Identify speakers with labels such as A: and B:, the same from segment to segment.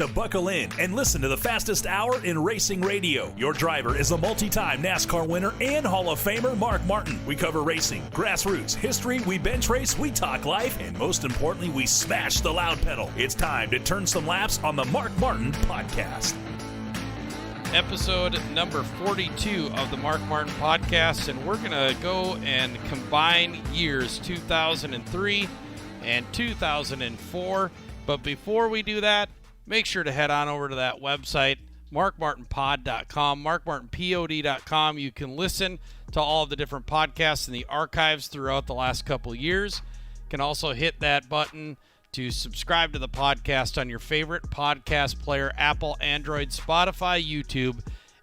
A: To buckle in and listen to the fastest hour in racing radio. Your driver is a multi-time NASCAR winner and Hall of Famer Mark Martin. We cover racing, grassroots, history, we bench race, we talk life, and most importantly, we smash the loud pedal. It's time to turn some laps on the Mark Martin Podcast.
B: Episode number 42 of the Mark Martin Podcast, and we're going to go and combine years 2003 and 2004. But before we do that, make sure to head on over to that website, markmartinpod.com, markmartinpod.com. You can listen to all of the different podcasts in the archives throughout the last couple years. You can also hit that button to subscribe to the podcast on your favorite podcast player, Apple, Android, Spotify, YouTube,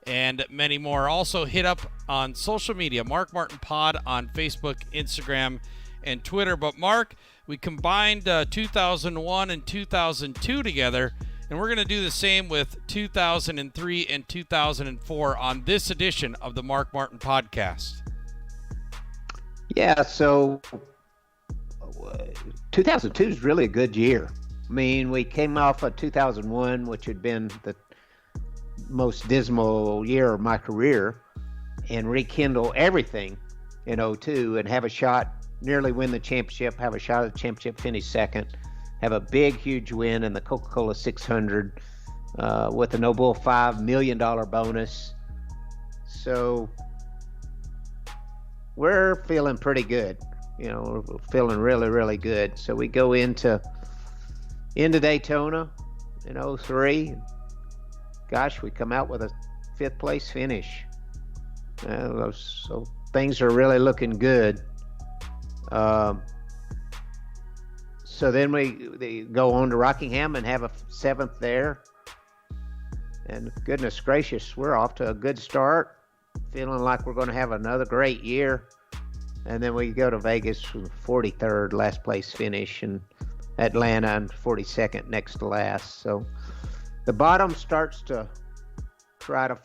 B: and many more. Also hit up on social media, Mark Martin Pod on Facebook, Instagram, and Twitter. But Mark, we combined 2001 and 2002 together, and we're going to do the same with 2003 and 2004 on this edition of the Mark Martin Podcast.
C: Yeah, so 2002 is really a good year. I mean, we came off of 2001, which had been the most dismal year of my career, and rekindle everything in 2002 and have a shot, nearly win the championship, have a shot at the championship, finish second, have a big, huge win in the Coca-Cola 600 with a Noble $5 million bonus. So we're feeling pretty good. You know, we're feeling really, really good. So we go into Daytona in 2003. Gosh, we come out with a fifth place finish. So things are really looking good. So then they go on to Rockingham and have a seventh there. And goodness gracious, we're off to a good start. Feeling like we're going to have another great year. And then we go to Vegas with 43rd, last place finish, and Atlanta and 42nd, next to last. So the bottom starts to try to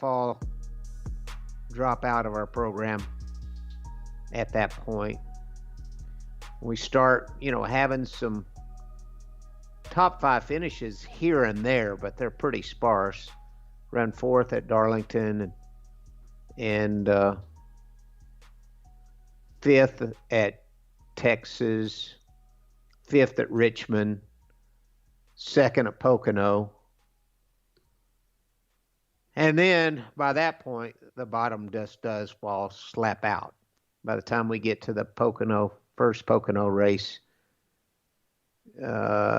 C: drop out of our program at that point. We start, having some top five finishes here and there, but they're pretty sparse. Run fourth at Darlington and fifth at Texas, fifth at Richmond, second at Pocono. And then by that point, the bottom just does fall slap out. By the time we get to the first Pocono race,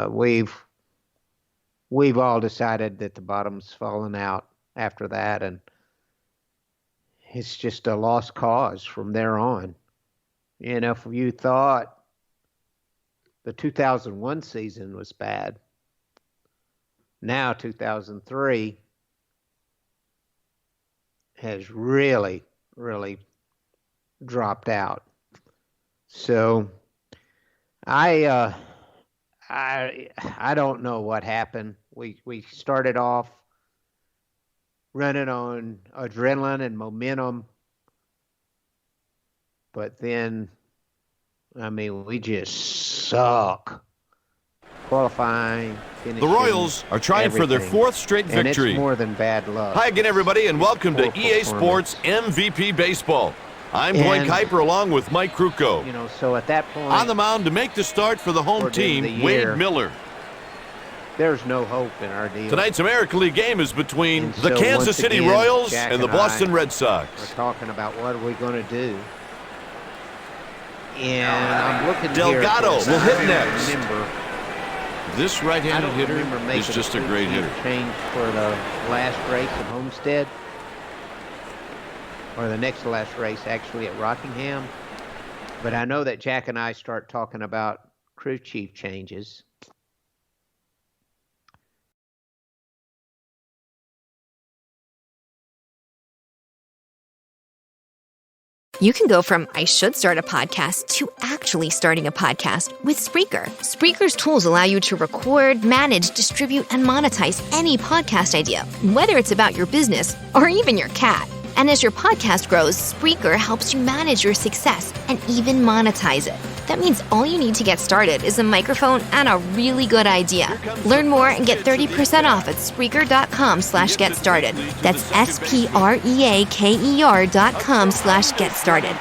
C: we've all decided that the bottom's fallen out after that, and it's just a lost cause from there on. And if you thought the 2001 season was bad, now 2003 has really, really dropped out. So I don't know what happened. We started off running on adrenaline and momentum, but then, we just suck. Qualifying, finishing.
D: The Royals are trying for their fourth straight victory.
C: And it's more than bad luck.
D: Hi again, everybody, and welcome to EA Sports MVP Baseball. I'm Dwight Kuiper along with Mike Krukow.
C: So at that point,
D: on the mound to make the start for the home team, Wade Miller.
C: There's no hope in our deal.
D: Tonight's American League game is between the Kansas City Royals and the Boston Red Sox.
C: We're talking about what are we going to do. And I'm looking
D: Delgado will hit next.
C: Remember,
D: this right-handed hitter is just a great hitter.
C: Change for the last race at Homestead, or the next to last race actually at Rockingham. But I know that Jack and I start talking about crew chief changes.
E: You can go from I should start a podcast to actually starting a podcast with Spreaker. Spreaker's tools allow you to record, manage, distribute, and monetize any podcast idea, whether it's about your business or even your cat. And as your podcast grows, Spreaker helps you manage your success and even monetize it. That means all you need to get started is a microphone and a really good idea. Learn more and get 30% off at Spreaker.com/get started. That's SPREAKER.com/get started.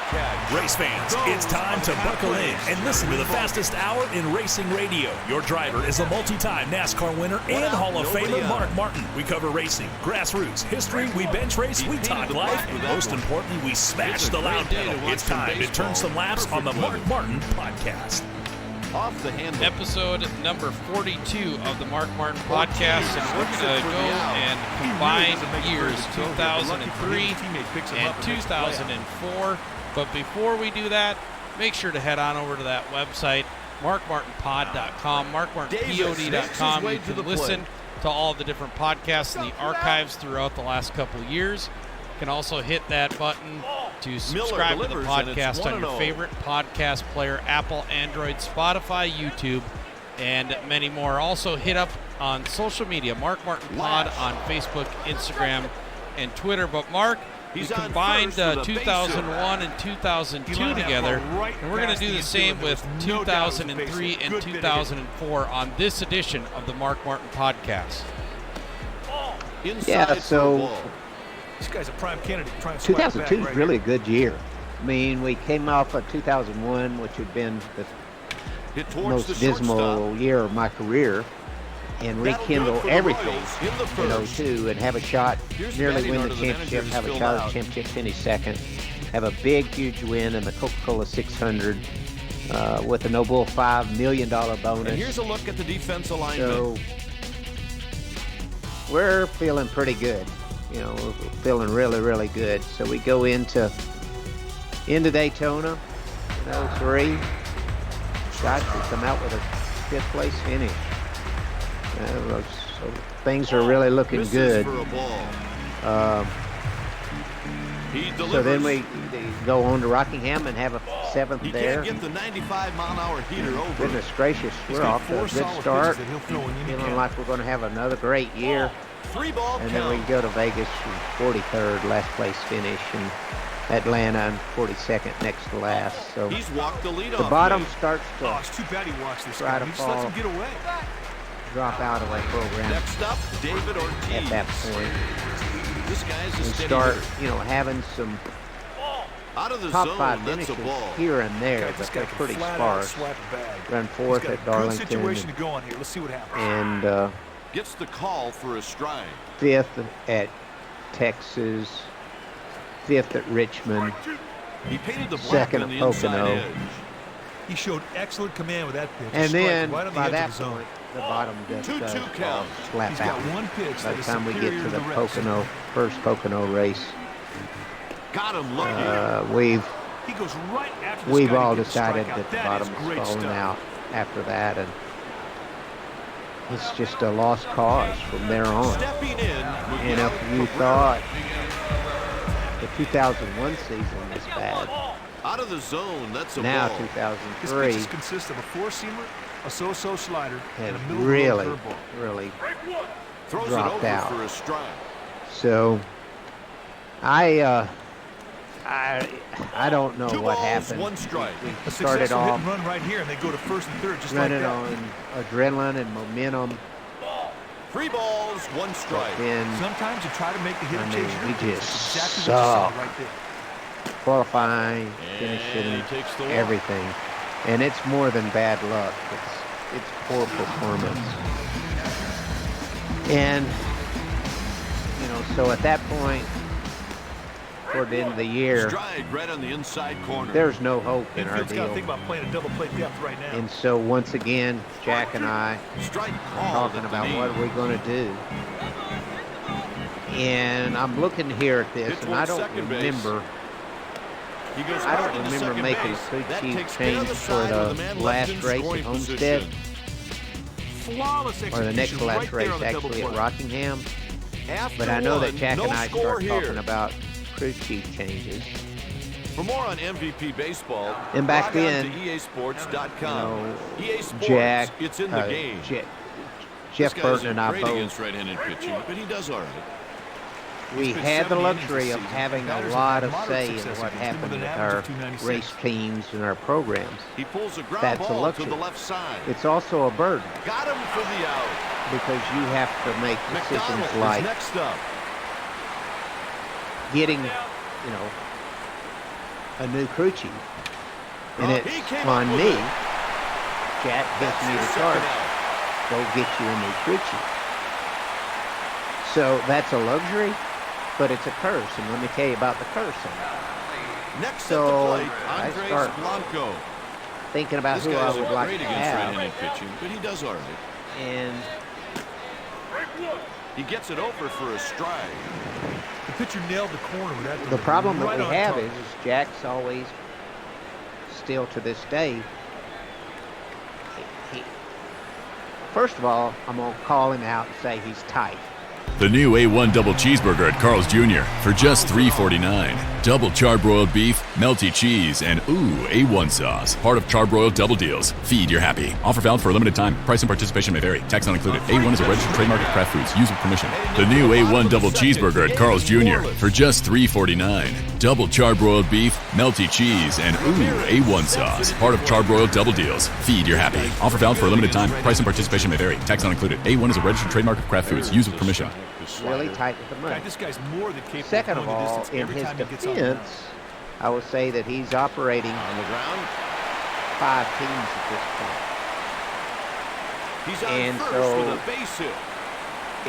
A: Race fans, it's time to buckle in and listen to the fastest hour in racing radio. Your driver is a multi-time NASCAR winner and Hall of Famer Mark Martin. We cover racing, grassroots, history, we bench race, we talk life, and most importantly, we smash the loud pedal. It's time to turn some laps on the Mark Martin Podcast.
D: Off the handle.
B: Episode number 42 of the Mark Martin Podcast, and we're going to go and combine years 2003 and 2004. But before we do that, make sure to head on over to that website, markmartinpod.com, markmartinpod.com. You can listen to all the different podcasts in the archives throughout the last couple of years. You can also hit that button to subscribe to the podcast on your favorite podcast player, Apple, Android, Spotify, YouTube, and many more. Also hit up on social media, Mark Martin Pod on Facebook, Instagram, and Twitter. But Mark, we combined 2001 and 2002 together, and we're going to do the same with 2003 and 2004 on this edition of the Mark Martin Podcast.
C: Yeah, so
F: this guy's a prime candidate.
C: 2002 is really a good year. I mean, we came off of 2001, which had been the most dismal year of my career, and rekindle everything in 02 and have a shot, nearly win the championship, have a shot at the championship, finish second, have a big, huge win in the Coca-Cola 600 with a No Bull $5 million bonus.
D: And here's a look at the defense alignment.
C: So we're feeling pretty good. You know, we're feeling really, really good. So we go into Daytona in 03. Gosh, we come out with a fifth place finish. So things are really looking good. So then we go on to Rockingham and have a seventh there.
D: Can't get the 95-mile-an-hour heater over.
C: Goodness gracious, we're off to a good start. Feeling like we're going to have another great year. And then we go to Vegas, 43rd, last place finish, and Atlanta and 42nd next to last. So
D: he's walked the lead
C: the bottom starts to
F: it's too bad he watched this
C: try
F: guy.
C: to
F: He just lets
C: fall,
F: him get away.
C: drop out of our program
D: Next up, David Ortiz.
C: at that point.
D: This guy's a
C: We
D: steady
C: start,
D: hitter.
C: having some
D: Out of the
C: top
D: zone,
C: five
D: that's
C: finishes
D: a ball.
C: here and there,
F: Guy,
C: but
F: this
C: they're
F: guy can
C: pretty
F: flat out
C: sparse.
F: slap a bag.
C: Run fourth
F: He's got
C: at
F: a good
C: Darlington
F: situation to go on here. Let's see what happens.
C: and
D: Gets the call for a strike.
C: fifth at Texas, fifth at Richmond,
D: He painted the black
C: second
D: on
C: at
D: the inside
C: Pocono.
D: edge.
F: He showed excellent command with that pitch.
C: And
F: Strike
C: then
F: right on the
C: by
F: edge
C: that
F: of the zone.
C: point, the bottom just
D: 2-2 count.
C: slap
F: He's
C: out.
F: got one pitch
C: By
F: that
C: the
F: is
C: time we get
F: superior
C: to the
F: the rest.
C: first Pocono race,
D: Got him looking.
C: we've
F: He goes right after this
C: we've
F: guy to
C: all
F: get the
C: decided
F: strikeout.
C: that the
F: That
C: bottom
F: is
C: is
F: great
C: falling
F: stuff.
C: out after that, and it's just a lost cause from there on.
D: Stepping in.
C: And if you thought the 2001 season was bad,
D: Out of the zone, that's a
C: now
D: ball.
C: 2003
F: His pitches consist of a four-seamer, a so-so slider, and
C: has
F: a middle
C: really,
F: curveball.
C: really
D: Throws
C: dropped
D: it over
C: out.
D: for a strike.
C: So I don't know
D: Two
C: what
D: balls,
C: happened.
D: one strike.
C: We
F: A
C: started
F: successful hit
C: off
F: and run right here, and they go to first and third just like
C: running
F: that.
C: on adrenaline and momentum.
D: 3 balls, 1
C: But
D: strike.
C: then
F: Sometimes you try to make the hitter
C: I mean,
F: change your
C: we
F: pitch.
C: just
F: That's exactly what you saw
C: suck.
F: right there.
C: qualifying,
D: And
C: finishing,
D: he takes the walk.
C: everything. And it's more than bad luck. It's poor performance. And, so at that point, toward the end of the year,
D: Stride right on the inside corner.
C: there's no hope in our
F: Infield's got to
C: deal.
F: think about playing a double play depth right now.
C: And so once again, Jack and I
D: Strike
C: are
D: called
C: talking
D: at the
C: about
D: knee.
C: what are we going to do. And I'm looking here at this,
D: Hit
C: and I
D: towards
C: don't
D: second base.
C: remember.
D: He goes
C: I
D: hard
C: don't
D: into
C: remember
D: second
C: making
D: base.
C: a crew
D: That
C: chief
D: takes care of
C: change
D: the
C: for
D: side with
C: the
D: the man
C: last
D: left in
C: race at
D: scoring
C: Homestead,
D: position.
F: Flawless
C: or
F: execution
C: the next to last
F: right
C: race
F: there on the double
C: actually at
F: play.
C: Rockingham.
D: After
C: But I know that
D: one,
C: Jack
D: no
C: and I
D: score
C: start
D: here.
C: talking about crew chief changes.
D: For more on MVP baseball,
C: And back
D: log on
C: then,
D: to easports.com. EA Sports,
C: Jack,
D: it's in the game.
C: Jeff
D: This guy's
C: Burton and I
D: great
C: both
D: against right-handed pitching, but he does all right.
C: we
F: He's pitched
C: had the
F: 70 innings
C: luxury
F: this
C: of
F: season.
C: having a
F: Batters
C: lot
F: have
C: of
F: had moderate
C: say in
F: success
C: what
F: against him
C: happened
F: with
C: with
F: an
C: our
F: average of 296.
C: race teams and our programs.
D: He pulls a ground
C: That's a
D: ball to
C: luxury.
D: the left side.
C: It's also a burden
D: Got him for the out.
C: because you have to make decisions
D: McDonald
C: like
D: is next up.
C: getting, a new crew chief. And
D: He
C: it's
D: came
C: on
D: up with
C: me.
D: it.
C: Jack gives
D: That's
C: me
D: the
C: the
D: second
C: charge.
D: out.
C: Go get you a new crew chief. So that's a luxury, but it's a curse. And let me tell you about the curse.
D: Next
C: So,
D: at the plate,
C: I
D: Andres
C: start
D: Blanco.
C: Thinking about
D: This
C: who
D: guy
C: I
D: isn't
C: would like
D: great
C: to
D: against
C: have.
D: right-handed pitching, but he does all right.
C: And
D: He gets it over for a strike.
F: The pitcher nailed the corner with that
C: the
F: delivery,
C: problem
F: right
C: that
F: on
C: we have
F: target.
C: is Jack's always, still to this day, first of all, I'm going to call him out and say he's tight.
A: The new A1 double cheeseburger at Carl's Jr. for just $3.49. Double charbroiled beef, melty cheese, and A1 sauce. Part of charbroiled double deals. Feed your happy. Offer valid for a limited time. Price and participation may vary. Tax not included. A1 is a registered trademark of Kraft Foods. Use with permission. The new A1 double cheeseburger at Carl's Jr. for just $3.49. Double charbroiled beef, melty cheese, and A1 sauce. Part of charbroiled double deals. Feed your happy. Offer valid for a limited time. Price and participation may vary. Tax not included. A1 is a registered trademark of Kraft Foods. Use with permission.
C: Really tight with the money.
F: God, this guy's more than capable
C: Second
F: of
C: of
F: going the
C: all,
F: distance
C: in
F: every
C: his
F: time he gets on the mound.
C: defense, I would say that he's operating
D: On the ground,
C: 5 teams at this point.
D: he's on
C: And
D: first
C: so-
D: with a base hit.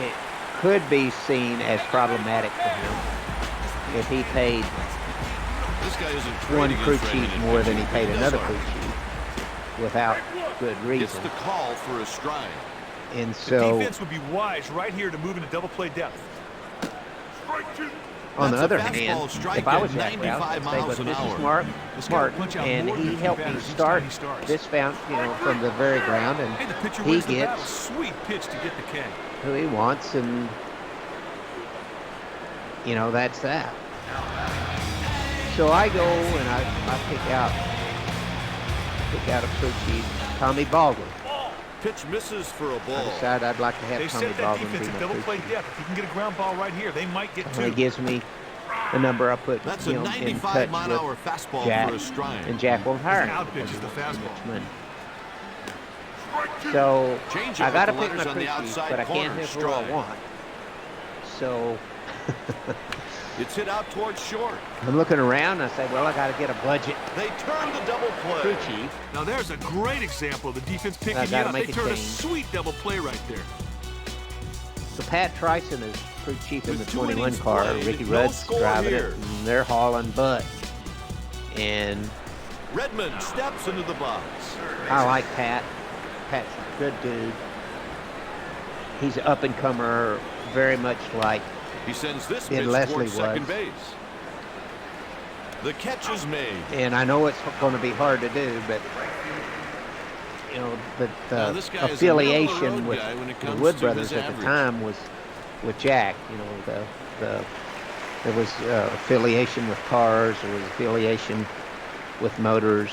C: It could be seen as problematic for him if he paid
D: This guy isn't great
C: one
D: against
C: crew chief
D: right-handed
C: more than he
D: pitching,
C: paid
D: but
C: another
D: does all
C: crew
D: right.
C: chief without good
D: Gets
C: reason.
D: the call for a strike.
C: And
F: The
C: so,
F: defense would be wise right here to move into double play depth.
C: on the
D: That's a
C: other
D: fastball
C: hand,
D: strike
C: if I was
D: at
C: Jack Brown,
D: 95
C: I'd say,
D: miles
C: look,
D: an
C: this
D: hour.
C: is
F: This guy will
C: Martin,
F: punch out
C: and
F: more than
C: he
F: a few
C: helped me
F: batters each
C: start
F: time he starts.
C: this found, from the very ground,
F: Hey,
C: and
F: the pitcher
C: he
F: wins the battle.
C: gets
F: Sweet pitch to get the K.
C: who he wants, and that's that. So I go and I pick out a crew chief, Tommy Baldwin.
D: Pitch misses for a
C: I
D: ball.
C: decided I'd like to
F: They
C: have Tommy
F: set that
C: Baldwin
F: defense
C: be
F: at
C: my
F: double
C: crew
F: play
C: chief.
F: depth. If you can get a ground ball right here, they might get
C: And
F: two.
C: he gives me the number I put
D: That's a
C: in
D: 95
C: touch
D: mile an
C: with
D: hour fastball
C: Jack,
D: for a strike.
C: and Jack won't hire
F: An
C: him
F: out
C: because
F: pitch is
C: he
F: the
C: wants too much
F: fastball.
C: money. So
D: Change
C: I
D: up
C: got to
D: with
C: pick
D: the
C: my
D: letters on
C: crew
D: the
C: chief,
D: outside
C: but I can't
D: corner,
C: hit who I
D: strike.
C: want. So
D: It's hit out towards short.
C: I'm looking around and I say, well, I got to get a budget
D: They turn the double
C: crew
D: play.
C: chief.
F: Now there's a great example of the defense picking you
C: gotta
F: up.
C: make
F: They
C: a
F: turned a
C: change.
F: sweet double play right there.
C: So Pat Tryson is crew chief in
D: With
C: the
D: 2
C: 21
D: innings
C: car.
D: played,
C: Ricky
D: no
C: Rudd's
D: score
C: driving
D: here.
C: it, and they're hauling butt. And
D: Redmond steps into the box.
C: I like Pat. Pat's a good dude. He's an up-and-comer, very much like
D: He sends this
C: And
D: pitch
C: Leslie
D: towards second
C: was.
D: base. The catch is made.
C: and I know it's going to be hard to do, but the
D: Now, this guy is a
C: affiliation
D: middle-of-the-road
C: with
D: guy when it
C: the
D: comes
C: Wood
D: to
C: brothers
D: his
C: at the
D: average.
C: time was with Jack. There was affiliation with cars, there was affiliation with motors,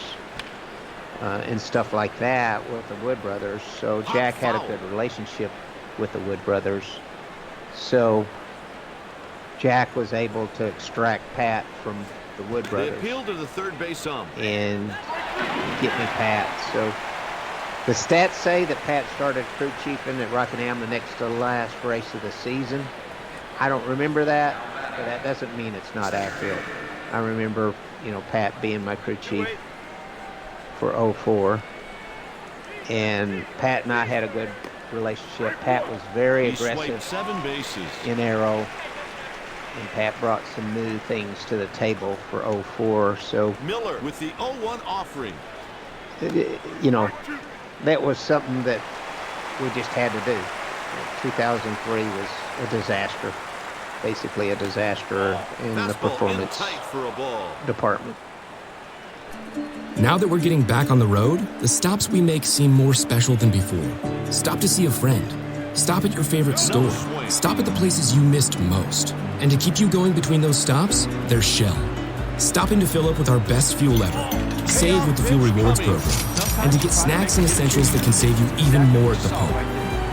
C: and stuff like that with the Wood brothers. So
D: Hot
C: Jack had a
D: foul.
C: good relationship with the Wood brothers. So Jack was able to extract Pat from the Wood
D: They
C: brothers
D: appeal to the third base ump.
C: and get me Pat. So the stats say that Pat started crew chiefing at Rockingham the next to the last race of the season. I don't remember that, but that doesn't mean it's not accurate. I remember, Pat being my crew chief for 04. And Pat and I had a good relationship. Pat was very
D: He swiped
C: aggressive
D: 7 bases.
C: in Arrow. And Pat brought some new things to the table for 04. So
D: Miller with the 0-1 offering.
C: that was something that we just had to do. 2003 was a disaster, basically a disaster in the
D: Fastball in
C: performance
D: tight for a ball.
C: department.
G: Now that we're getting back on the road, the stops we make seem more special than before. Stop to see a friend. Stop at your favorite store. Stop at the places you missed most. And to keep you going between those stops, there's Shell. Stop in to fill up with our best fuel ever. Save with the Fuel Rewards program. And to get snacks and essentials that can save you even more at the pump.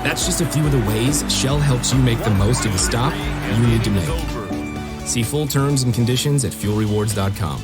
G: That's just a few of the ways Shell helps you make the most of the stop you need to make. See full terms and conditions at fuelrewards.com.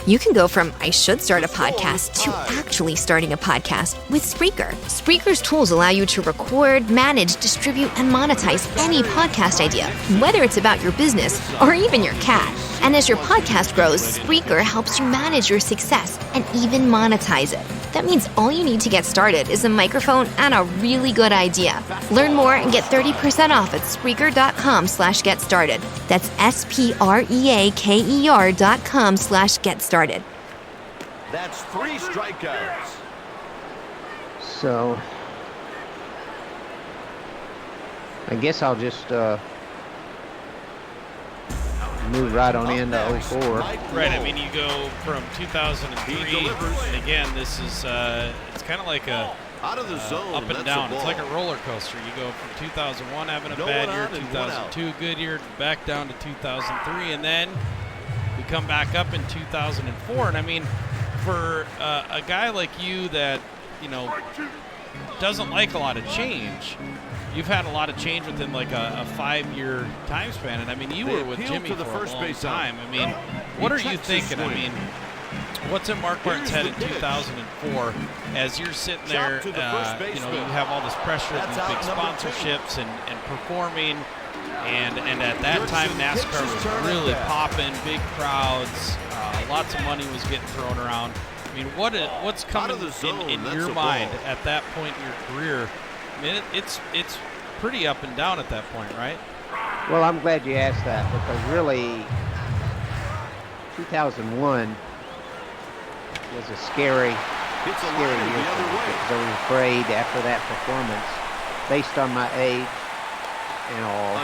E: You can go from I should start a podcast to actually starting a podcast with Spreaker. Spreaker's tools allow you to record, manage, distribute, and monetize any podcast idea, whether it's about your business or even your cat. And as your podcast grows, Spreaker helps you manage your success and even monetize it. That means all you need to get started is a microphone and a really good idea. Learn more and get 30% off at Spreaker.com/get started. That's SPREAKER.com/get started.
D: That's 3 strikeouts.
C: So I guess I'll just move right on into 04.
B: Right, I mean, you go from 2003, and again, this is, it's kind of like a
D: out of the zone,
B: up and down. It's like a roller coaster. You go from 2001 having a bad year, 2002 good year, back down to 2003, and then we come back up in 2004. And I mean, for a guy like you that, you know, doesn't like a lot of change, you've had a lot of change within like a 5-year time span. And I mean, you were with Jimmy for a long time. I mean, what are you thinking? I mean, what's in Mark Martin's head in 2004 as you're sitting there, you know, you have all this pressure of these big sponsorships and performing, and at that time NASCAR was really popping, big crowds, lots of money was getting thrown around. I mean, what's coming in your mind at that point in your career? I mean, it's pretty up and down at that point, right?
C: Well, I'm glad you asked that, because really 2001 was a scary year for me, because I was afraid after that performance, based on my age and all,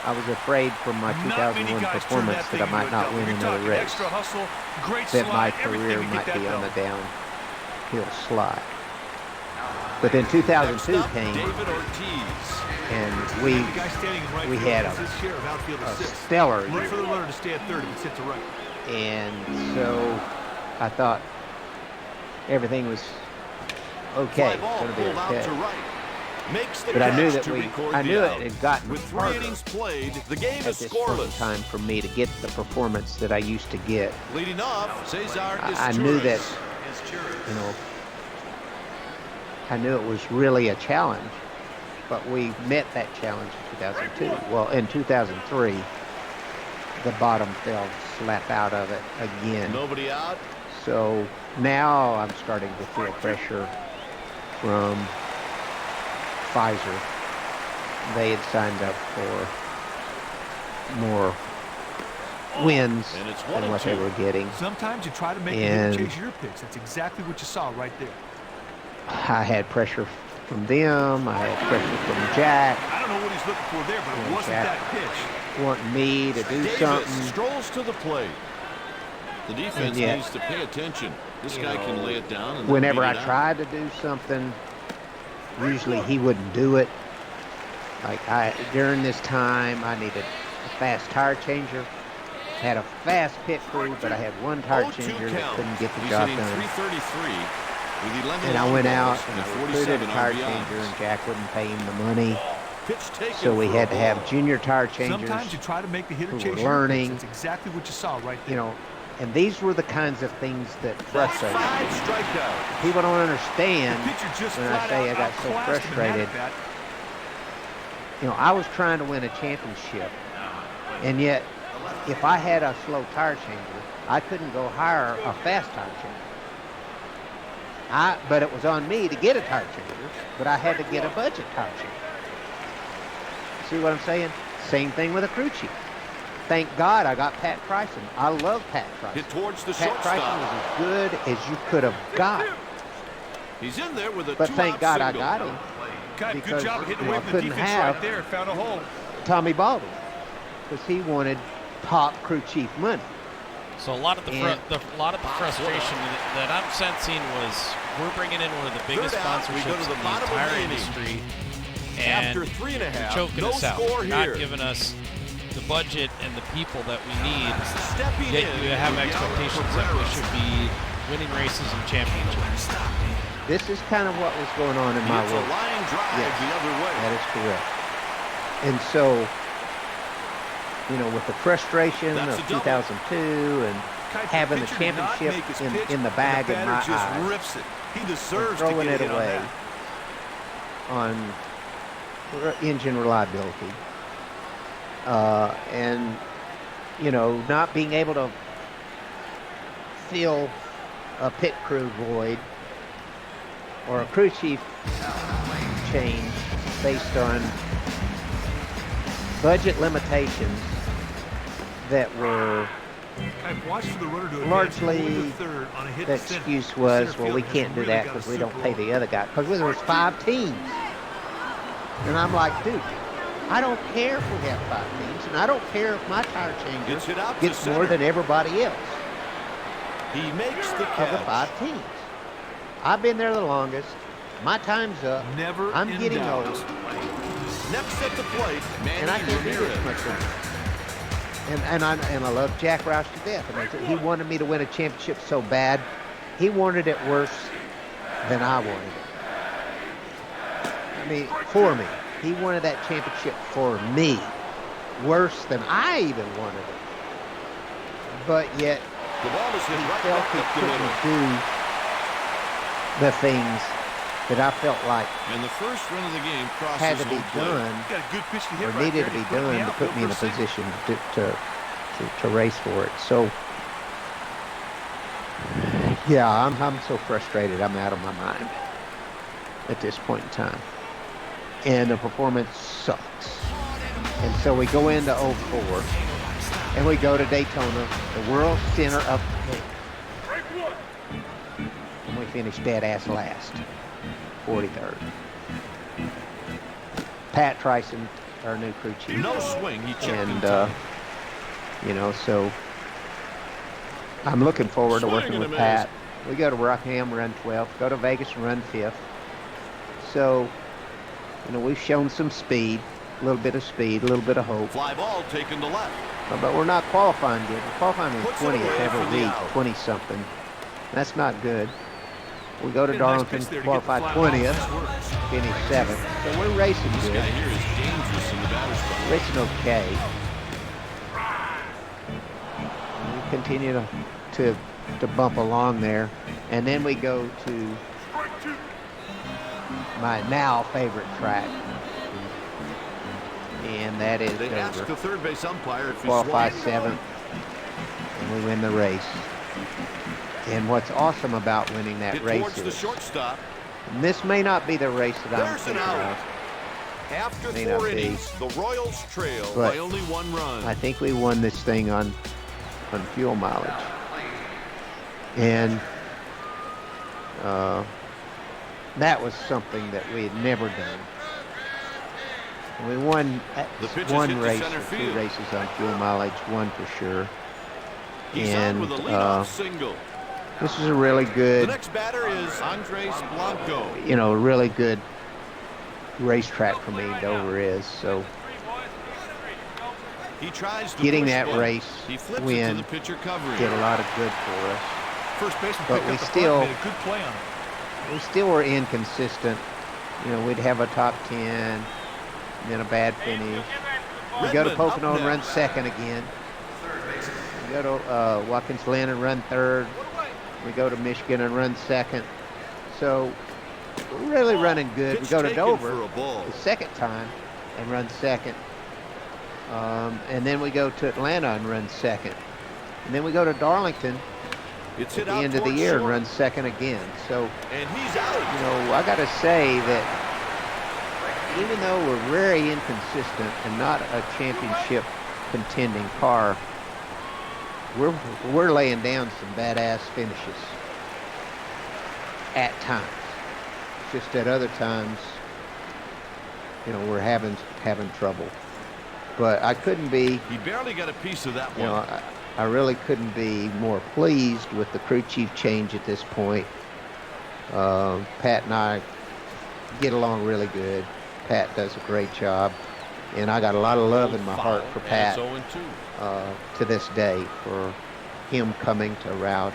C: I was afraid from my 2001 performance that I might not win another race, that my career might be on the downhill slide. But then 2002 came, and we had a stellar year. And so I thought everything was okay, going to be okay. But I knew that it had gotten harder at this point in time for me to get the performance that I used to get. I knew that, you know, I knew it was really a challenge, but we met that challenge in 2002. Well, in 2003, the bottom fell slap out of it again.
D: Nobody out.
C: So now I'm starting to feel pressure from Pfizer. They had signed up for more wins than what they were getting.
F: Sometimes you try to make them chase your picks. That's exactly what you saw right there.
C: I had pressure from them. I had pressure from Jack.
F: I don't know what he's looking for there, but it wasn't
C: Jack
F: that pitch.
C: Wanting me to do something.
D: Strolls to the plate. The defense needs to pay attention. This guy can lay it down. And
C: whenever I tried to do something, usually he wouldn't do it. Like during this time, I needed a fast tire changer. Had a fast pit crew, but I had one tire changer that couldn't get the job done.
D: 333.
C: And I went out and I recruited a tire changer, and Jack wouldn't pay him the money. So we had to have junior tire changers.
F: Sometimes you try to make the hitter chase
C: learning.
F: That's exactly what you saw right there.
C: You know, and these were the kinds of things that frustrate me. People don't understand when I say I got so frustrated. You know, I was trying to win a championship, and yet if I had a slow tire changer, I couldn't go hire a fast tire changer. But it was on me to get a tire changer, but I had to get a budget tire changer. See what I'm saying? Same thing with a crew chief. Thank God I got Pat Bryson. I love Pat Bryson.
D: Hit towards the
C: Pat Bryson was as good as you could have got.
D: He's in there with a
C: but thank God I got him, because I couldn't have Tommy Baldwin, because he wanted top crew chief money.
B: So a lot of the frustration that I'm sensing was we're bringing in one of the biggest sponsorships in the entire industry, and
D: after 3.5,
B: choking us out, not giving us the budget and the people that we need. Yet you have expectations that we should be winning races and championships.
C: this is kind of what was going on in my
D: It's
C: world.
D: a line drive
C: Yes,
D: the other way.
C: that is correct. And so, with the frustration
D: That's
C: of
D: a double.
C: 2002 and having the
F: pitcher did not
C: championship
F: make his pitch,
C: in the
F: and
C: bag in
F: batter
C: my
F: just
C: eyes,
F: rips it. He
C: and
F: deserves to
C: throwing
F: get
C: it
F: a hit on
C: away
F: that.
C: on engine reliability, and not being able to fill a pit crew void or a crew chief change based on budget limitations that were largely, the excuse was, well, we can't do that because we don't pay the other guy. Because there was 5 teams. And I'm like, dude, I don't care if we have 5 teams, and I don't care if my tire changer gets more than everybody else.
D: He makes the
C: Of the 5 teams. I've been there the longest. My time's up. I'm getting old.
D: Next at the plate,
C: And I can't do this much longer. And I love Jack Roush to death. And he wanted me to win a championship so bad. He wanted it worse than I wanted it. I mean, for me. He wanted that championship for me. Worse than I even wanted it. But yet,
D: the ball is hit
C: he
D: right
C: felt
D: back
C: he
D: up the
C: couldn't
D: middle.
C: do the things that I felt like
D: And the first run of the game crosses
C: had to be
D: home plate.
C: done
F: Got a good pitch to hit
C: or
F: right
C: needed
F: there.
C: to be
F: He's putting
C: done
F: the
C: to put me in a
F: outfield for
C: position to race for it. So, yeah, I'm so frustrated. I'm out of my mind at this point in time. And the performance sucks. And so we go into 04, and we go to Daytona, the world center of the thing. And we finish dead ass last, 43rd. Pat Tryson, our new crew chief.
D: No swing, he checked in
C: And,
D: time.
C: so I'm looking forward to
D: Swing
C: working
D: and a
C: with
D: miss.
C: Pat. We go to Rockingham, run 12th, go to Vegas and run 5th. So, we've shown some speed, a little bit of speed, a little bit of hope.
D: Fly ball taken to left.
C: But we're not qualifying good. We're qualifying in
D: Puts it
C: 20th
D: away for
C: every
D: the
C: week,
D: out.
C: 20-something. That's not good. We go to
F: Get a nice
C: Darlington,
F: pitch there to
C: qualify
F: get the fly ball.
C: 20th,
F: Nice work.
C: finish 7th. So we're racing
D: This
C: good.
D: guy here is dangerous in the batter's box.
C: Racing okay. And we continue to bump along there. And then we go to my now favorite track. And that is
D: They ask
C: Dover.
D: the third base umpire if he
C: Qualify
D: swung.
C: 7th. And we win the race. And what's awesome about winning that
D: Hit
C: race
D: towards the
C: is,
D: shortstop.
C: and this may not be the race that I'm
D: There's an
C: thinking
D: out.
C: of.
D: After
C: May
D: 4
C: not be.
D: innings, the Royals trail
C: But
D: by only 1 run.
C: I think we won this thing on fuel mileage. And that was something that we had never done. We won
D: The pitch is
C: one
D: hit to
C: race
D: center
C: or 2
D: field.
C: races on fuel mileage, one for sure.
D: He's
C: And
D: on with a leadoff single.
C: this is a really
D: The
C: good,
D: next batter is Andres Blanco.
C: really good racetrack for me, Dover is. So
D: He tries to
C: getting
D: push
C: that
D: one.
C: race
D: He flips it
C: win
D: to the pitcher covering.
C: did a lot of good for us.
F: First baseman
C: But
F: picked
C: we
F: up the
C: still-
F: front, made a good play on it.
C: We still were inconsistent. We'd have a top 10, and then a bad finish. We go to
D: Redmond up
C: Pocono and run
D: next.
C: second again. We go to Watkins Glen and run third. We go to Michigan and run second. So we're really running good.
D: Pitch
C: We go to
D: taken
C: Dover
D: for a ball.
C: the second time and run second. And then we go to Atlanta and run second. And then we go to Darlington
D: It's
C: at
D: hit
C: the
D: out
C: end of the
D: towards
C: year and
D: short.
C: run second again. So,
D: And he's out.
C: I got to say that even though we're very inconsistent and not a championship contending car, we're laying down some badass finishes at times. Just at other times, we're having trouble. But I couldn't be,
D: He barely got a piece of that one.
C: I really couldn't be more pleased with the crew chief change at this point. Pat and I get along really good. Pat does a great job. And I got a lot of love in my heart for Pat
D: And 0-2.
C: to this day for him coming to Roush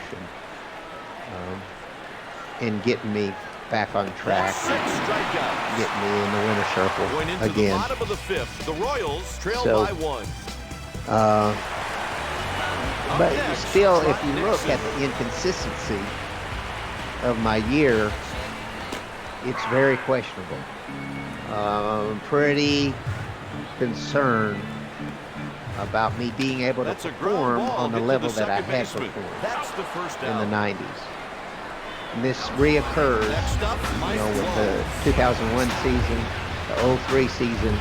C: and getting me back on track and get me in the winner circle
D: Going into
C: again.
D: the bottom of the fifth, the Royals trail
C: So,
D: by 1.
C: But still, if you look at the inconsistency of my year, it's very questionable. I'm pretty concerned about me being able to perform on the level that I had performed in the 90s. And this reoccurs, with the 2001 season, the 03 season,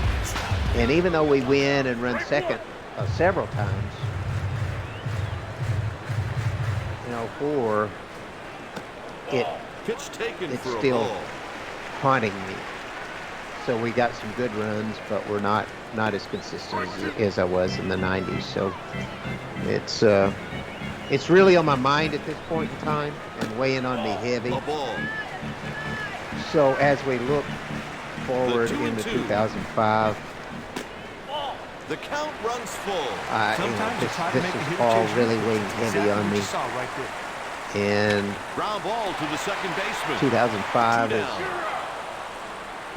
C: and even though we win and run second several times, 04, it's still haunting me. So we got some good runs, but we're not as consistent as I was in the 90s. So it's really on my mind at this point in time and weighing on me heavy. So as we look forward into 2005,
D: the count runs full.
C: This is all really weighing heavy on me. And
D: ground ball to the second baseman.
C: 2005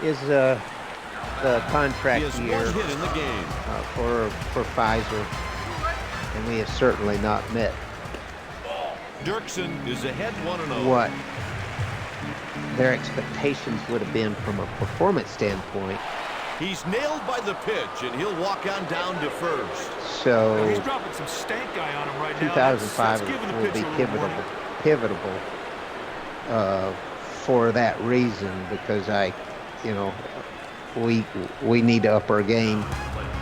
C: is the contract year
D: in the game.
C: for Pfizer, and we have certainly not met
D: Dirksen is ahead 1-0.
C: what their expectations would have been from a performance standpoint.
D: He's nailed by the pitch, and he'll walk on down to first.
C: So
F: He's dropping some stank eye on him right now.
C: 2005 will be pivotal for that reason, because we need to up our game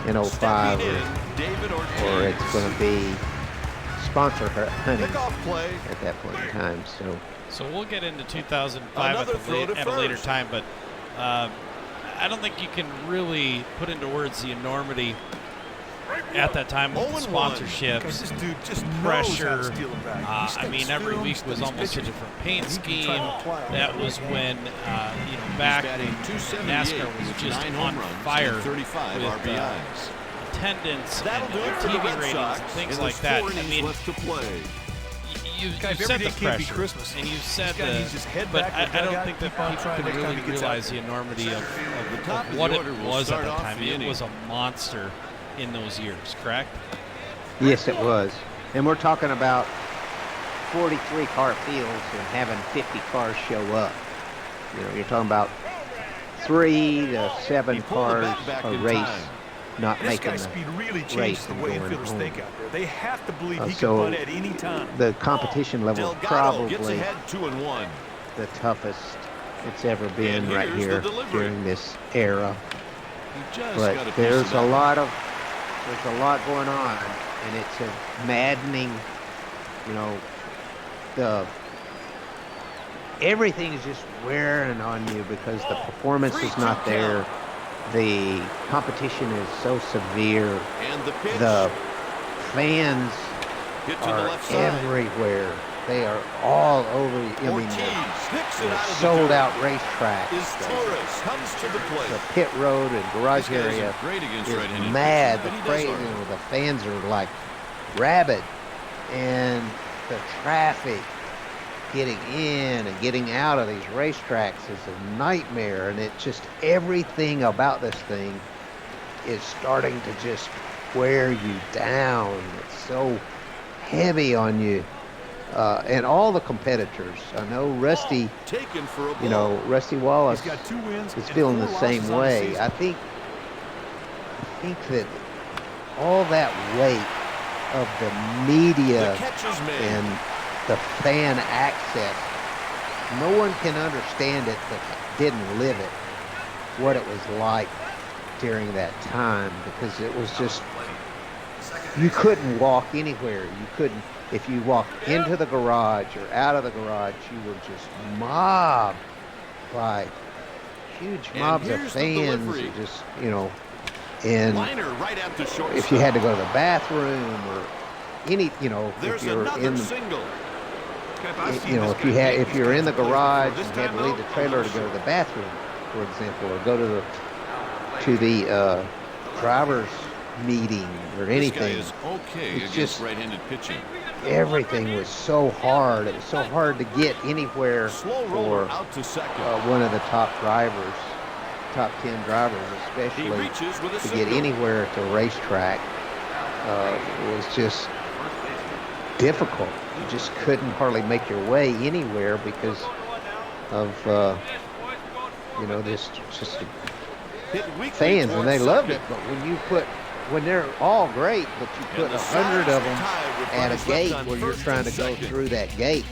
C: in 05 or it's going to be sponsor hunting at that point in time.
B: So we'll get into 2005 at a later time, but I don't think you can really put into words the enormity at that time with the sponsorships,
F: this dude just
B: pressure. I mean, every week was almost a different paint scheme. That was when, back NASCAR was just on fire with attendance and TV ratings and things like that. I mean, you said the pressure, and you said but I don't think that people can really realize the enormity of what it was at that time. It was a monster in those years, correct?
C: Yes, it was. And we're talking about 43 car fields and having 50 cars show up. You're talking about 3 to 7 cars a race, not making the race and going home.
F: They have to believe he can bunt at any time.
C: The competition level probably
D: ahead 2-1.
C: the toughest it's ever been right here during this era. But there's a lot going on, and it's a maddening, everything is just wearing on you because the performance is not there. The competition is so severe.
D: And the pitch.
C: The fans are everywhere. They are all over. I mean, sold out racetrack.
D: Comes to the plate.
C: The pit road and garage area is mad. The fans are like rabid, and the traffic getting in and getting out of these racetracks is a nightmare. And it just, everything about this thing is starting to just wear you down. It's so heavy on you. And all the competitors. I know Rusty, Rusty Wallace is feeling the same way. I think that all that weight of the media and the fan access, no one can understand it that didn't live it, what it was like during that time, because it was just, you couldn't walk anywhere. You couldn't. If you walked into the garage or out of the garage, you were just mobbed by huge mobs of fans. Just, and if you had to go to the bathroom or any, if you're in the, if you're in the garage and had to leave the trailer to go to the bathroom, for example, or go to the driver's meeting or anything.
D: This guy is okay
C: It's
D: against
C: just
D: right-handed pitching.
C: everything was so hard. It was so hard to get anywhere
D: Slow
C: for
D: roller out to second.
C: one of the top drivers, top 10 drivers
D: He
C: especially,
D: reaches with a
C: to
D: single.
C: get anywhere at the racetrack. It was just difficult. You just couldn't hardly make your way anywhere because of this just
D: Hit weakly
C: fans, and
D: towards
C: they loved
D: second.
C: it. But when they're all great, but you put
D: And the
C: 100 of them
D: Sox tied with
C: at
D: runners
C: a gate
D: left on
C: where you're
D: first
C: trying
D: and
C: to go
D: second.
C: through that gate,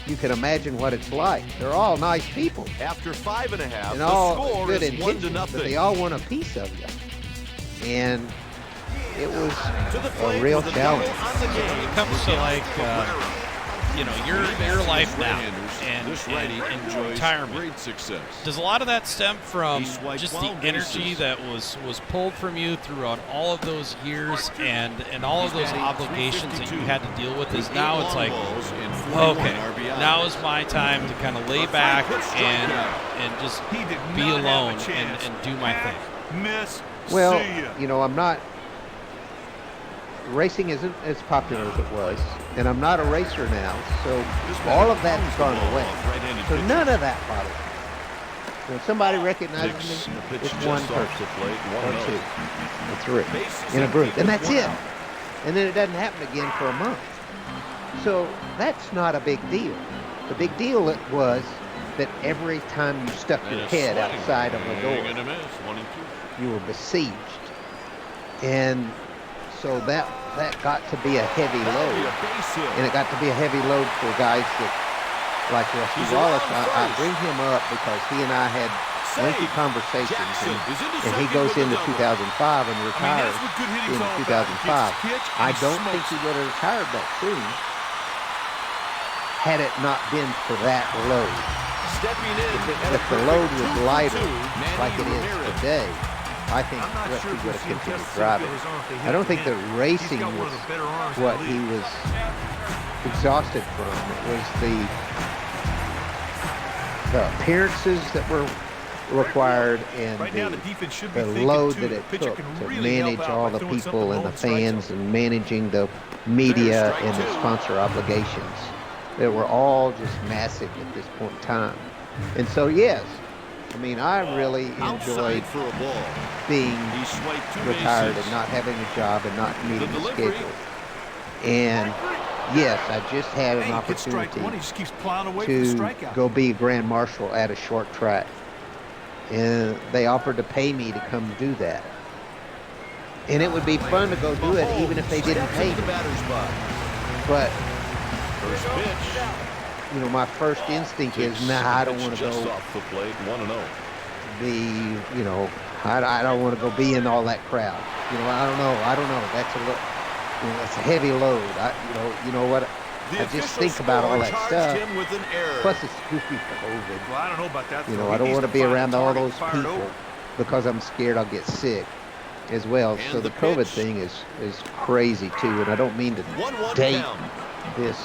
C: you can imagine what it's like. They're all nice people
D: After 5.5,
C: and
D: the
C: all
D: score
C: good
D: is 1-0.
C: intentions, but they all want a piece of you, and it was
D: To the
C: a
D: plate
C: real
D: with a
C: challenge.
D: double on the game.
B: When it comes to like your life now
D: This
B: and
D: righty
B: in
D: enjoys
B: retirement,
D: great success.
B: does a lot of that stem from
D: He swiped
B: just the
D: 12
B: energy
D: bases.
B: that was pulled from you throughout all of those years and all of those obligations that you had to deal with? Is now it's like, okay, now is my time to kind of lay back and just be alone and do my thing.
C: Well, I'm not. Racing isn't as popular as it was, and I'm not a racer now, so all of that's gone away. So none of that bothers me. When somebody recognizes me, it's one person, or two, or three, in a group, and that's it. And then it doesn't happen again for a month. So that's not a big deal. The big deal it was that every time you stuck your head outside of a door, you were besieged. And so that got to be a heavy load. And it got to be a heavy load for guys that, like Rusty Wallace. I bring him up because he and I had lengthy conversations, and he goes into 2005 and retires in 2005. I don't think he would have retired that soon had it not been for that load. If the load was lighter, like it is today, I think Rusty would have continued driving. I don't think that racing was what he was exhausted from. It was the appearances that were required and the load that it took to manage all the people and the fans and managing the media and the sponsor obligations. They were all just massive at this point in time. And so, yes, I mean, I really enjoyed being retired and not having a job and not meeting the schedule. And yes, I just had an opportunity to go be a grand marshal at a short track. And they offered to pay me to come do that. And it would be fun to go do it even if they didn't pay me. But my first instinct is, I don't want to go I don't want to go be in all that crowd. I don't know. That's a heavy load. You know what? I just think about all that stuff. Plus, it's goofy for COVID.
F: Well, I don't know about that.
C: I don't want to be around all those people because I'm scared I'll get sick as well. So the COVID thing is crazy too, and I don't mean to date this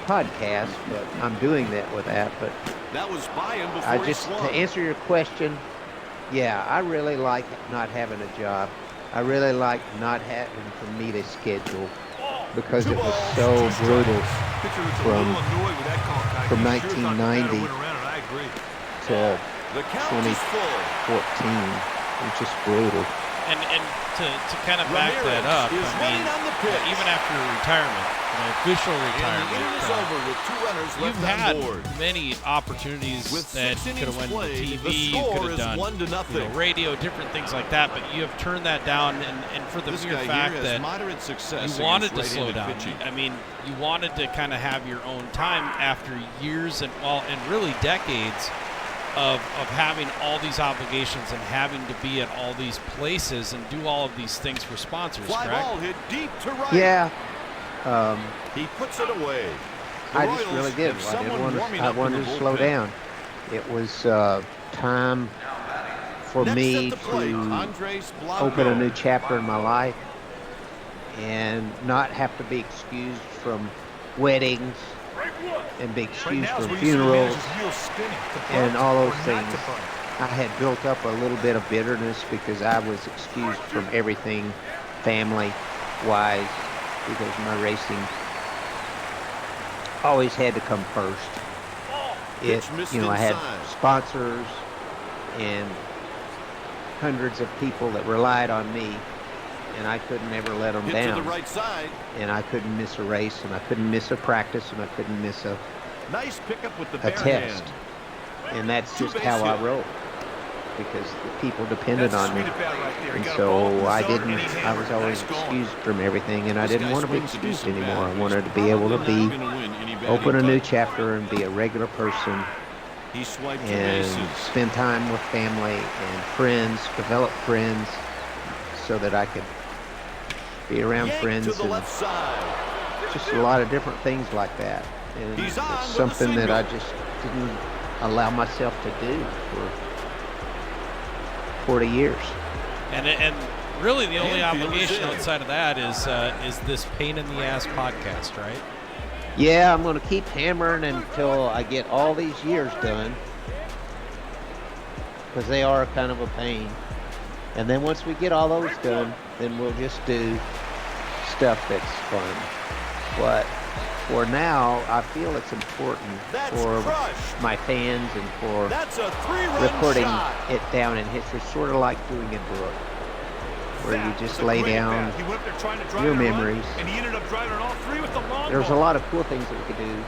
C: podcast, but I'm doing that with that. But to answer your question, yeah, I really like not having a job. I really like not having to meet a schedule because it was so brutal from 1990 to 2014. It was just brutal.
B: And to kind of back that up, even after retirement, official retirement, you've had many opportunities that you could have went to TV, you could have done radio, different things like that, but you have turned that down, and for the mere fact that you wanted to slow down. I mean, you wanted to kind of have your own time after years and really decades of having all these obligations and having to be at all these places and do all of these things for sponsors, correct?
D: Ball hit deep to right.
C: Yeah.
D: He puts it away.
C: I just really did. I wanted to slow down. It was time for me to open a new chapter in my life and not have to be excused from weddings and be excused from funerals and all those things. I had built up a little bit of bitterness because I was excused from everything family-wise, because my racing always had to come first. I had sponsors and hundreds of people that relied on me, and I couldn't ever let them down.
D: To the right side.
C: And I couldn't miss a race, and I couldn't miss a practice, and I couldn't miss a
D: pickup with the
C: test. And that's just how I roll, because the people depended on me. And so I was always excused from everything, and I didn't want to be excused anymore. I wanted to be able to open a new chapter and be a regular person and spend time with family and friends, develop friends, so that I could be around friends and just a lot of different things like that. And it's something that I just didn't allow myself to do for 40 years.
B: And really the only obligation outside of that is this pain in the ass podcast, right?
C: Yeah, I'm going to keep hammering until I get all these years done, because they are kind of a pain. And then once we get all those done, then we'll just do stuff that's fun. But for now, I feel it's important for my fans and for recording it down in history, sort of like doing a book, where you just lay down your memories. There's a lot of cool things that we could do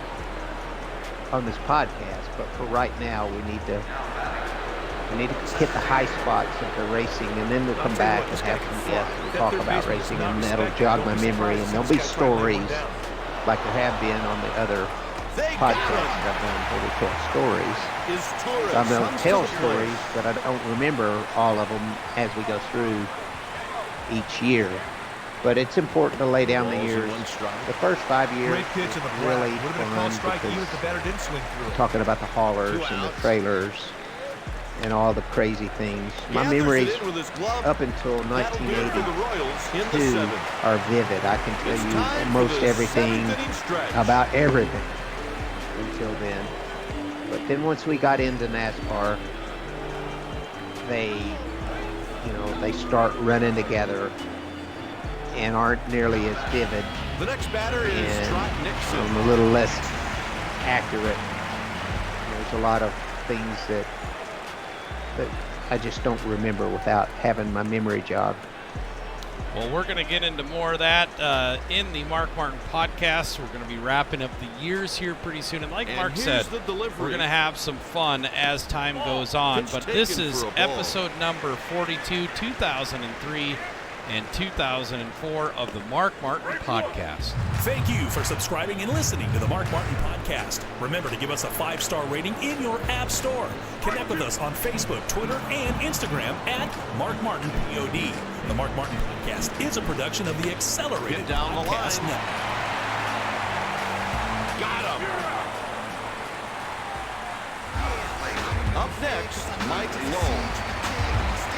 C: on this podcast, but for right now, we need to hit the high spots of the racing, and then we'll come back and have some guests and talk about racing, and that'll jog my memory, and there'll be stories like there have been on the other podcasts that I've done where we tell stories. I'm going to tell stories, but I don't remember all of them as we go through each year. But it's important to lay down the years. The first 5 years is really fun, because we're talking about the haulers and the trailers and all the crazy things. My memories up until 1982 are vivid. I can tell you most everything about everything until then. But then once we got into NASCAR, they start running together and aren't nearly as vivid.
D: The next batter is
C: and a little less accurate. There's a lot of things that I just don't remember without having my memory jogged.
B: Well, we're going to get into more of that in the Mark Martin podcast. We're going to be wrapping up the years here pretty soon. And like Mark said, we're going to have some fun as time goes on. But this is episode number 42, 2003 and 2004 of the Mark Martin podcast.
A: Thank you for subscribing and listening to the Mark Martin podcast. Remember to give us a 5-star rating in your app store. Connect with us on Facebook, Twitter, and Instagram at Mark Martin POD. The Mark Martin podcast is a production of the Accelerated Podcast Network.
D: Got him. Up next, Mike Lowell.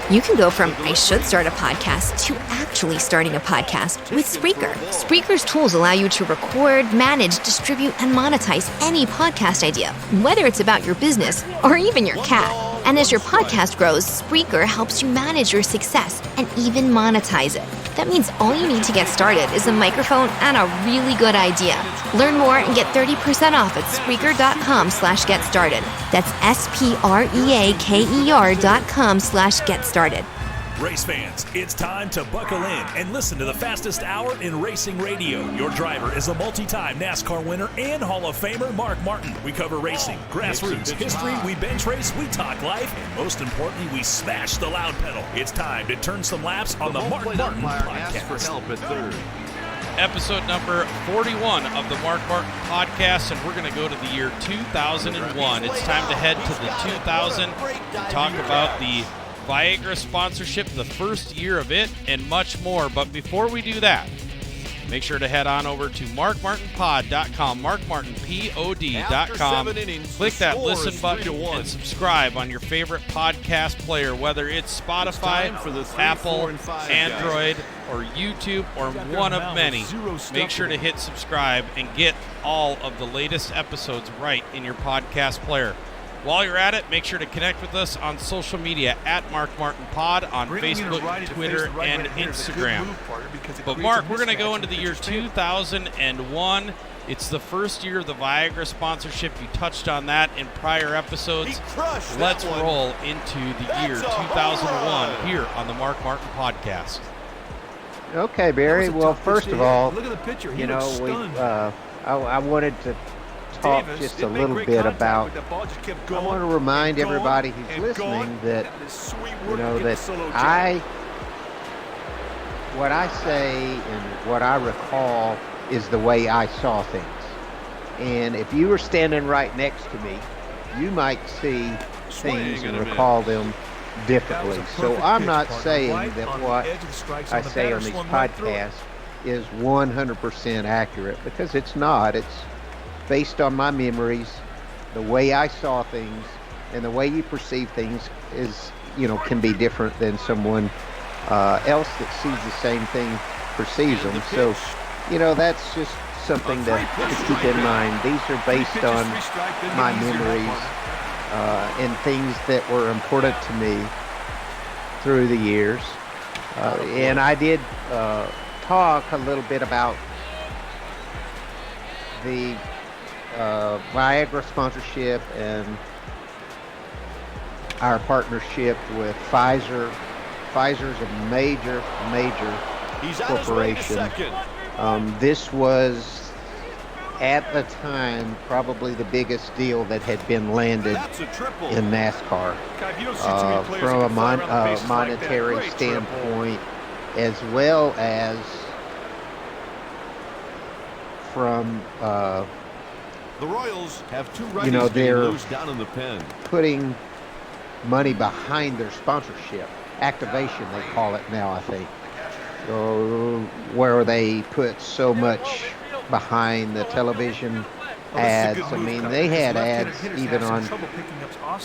E: You can go from I should start a podcast to actually starting a podcast with Spreaker. Spreaker's tools allow you to record, manage, distribute, and monetize any podcast idea, whether it's about your business or even your cat. And as your podcast grows, Spreaker helps you manage your success and even monetize it. That means all you need to get started is a microphone and a really good idea. Learn more and get 30% off at Spreaker.com/getstarted. That's SPREAKER.com/getstarted.
A: Race fans, it's time to buckle in and listen to the fastest hour in racing radio. Your driver is a multi-time NASCAR winner and Hall of Famer, Mark Martin. We cover racing, grassroots, history, we bench race, we talk life, and most importantly, we smash the loud pedal. It's time to turn some laps on the Mark Martin podcast.
B: Episode number 41 of the Mark Martin podcast, and we're going to go to the year 2001. It's time to head to the 2000 and talk about the Viagra sponsorship, the first year of it, and much more. But before we do that, make sure to head on over to markmartinpod.com, markmartinpod.com. Click that listen button and subscribe on your favorite podcast player, whether it's Spotify, Apple, Android, or YouTube, or one of many. Make sure to hit subscribe and get all of the latest episodes right in your podcast player. While you're at it, make sure to connect with us on social media at Mark Martin Pod on Facebook, Twitter, and Instagram. But Mark, we're going to go into the year 2001. It's the first year of the Viagra sponsorship. You touched on that in prior episodes. Let's roll into the year 2001 here on the Mark Martin Podcast.
C: Okay, Barry. Well, first of all,
F: look at the picture.
C: You know, I wanted to talk just a little bit about. I want to remind everybody who's listening that that what I say and what I recall is the way I saw things. And if you were standing right next to me, you might see things and recall them differently. So I'm not saying that what I say on these podcasts is 100% accurate, because it's not. It's based on my memories, the way I saw things, and the way you perceive things is, can be different than someone else that sees the same thing perceives them. So, that's just something to keep in mind. These are based on my memories and things that were important to me through the years. And I did talk a little bit about the Viagra sponsorship and our partnership with Pfizer. Pfizer's a major corporation. This was, at the time, probably the biggest deal that had been landed in NASCAR. From a monetary standpoint, as well as from
D: the Royals have two righties being loose down in the pen.
C: Putting money behind their sponsorship. Activation, they call it now, I think. So, where they put so much behind the television ads. I mean, they had ads even on